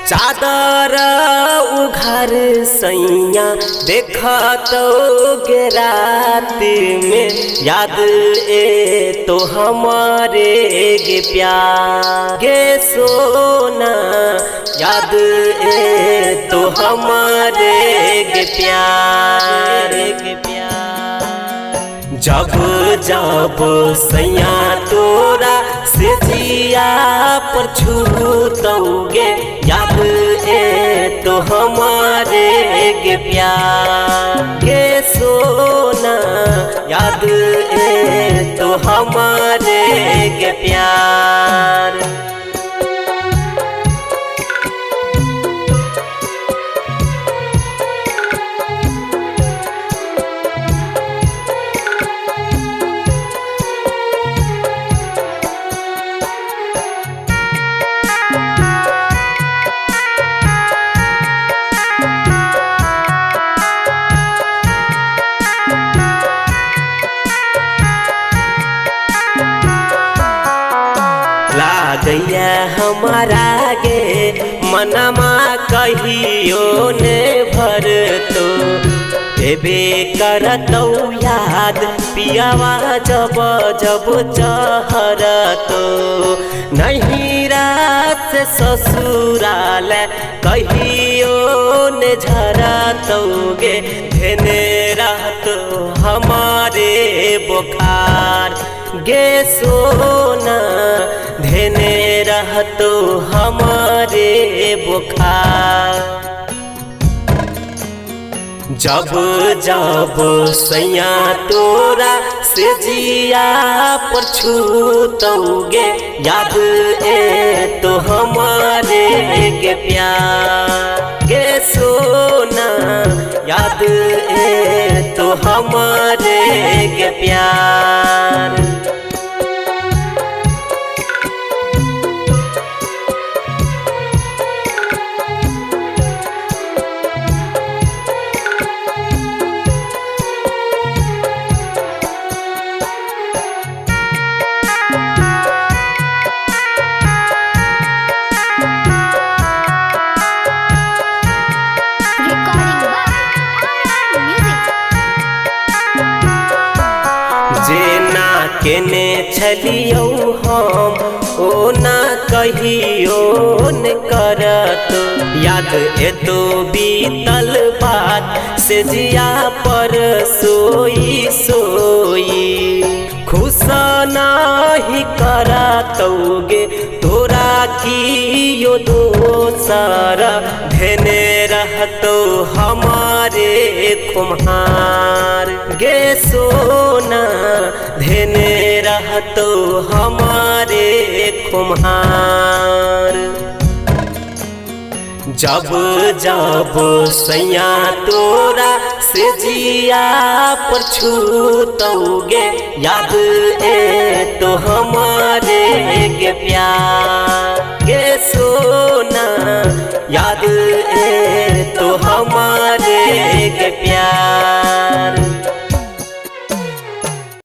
चादर उघर सैया देखा तो गे रात में याद ए तो हमारे गे प्यार गे सोना याद ए तो हमारे गे प्यार जब जब सैया तोरा से जिया पर छूतोगे याद ए तो हमारे गे प्यार गे सोना याद ए तो हमारे गे प्यार। गैया हमारा गे मनमा कहियो ने भर तो देबे करतौ याद पियावा जब जब चहर तो नहीं रात ससुराल कहियो ने झरतौगे धेने रहतो हमारे बुखार गे सोना धेने रहतो हमारे बुखार। जब जब सैया तोरा से जिया पर छूतोगे याद ए तो हमारे गे प्यार गे सोना याद ए तो हमारे गे प्यार। केने छलियो हम ओ ना कहियो न करत याद एतो बीतल बात से जिया पर सोई सोई खुश नाही करतौगे तोरा कियो दोसर धेने रहतो हमारे कुम्हार गे सोना धेने रहतो हमारे कुम्हार। जब जब सैया तोरा से जिया पर छूतोगे याद ए तो हमारे गे प्यार गे सोना याद ए तो हमारे गे प्यार।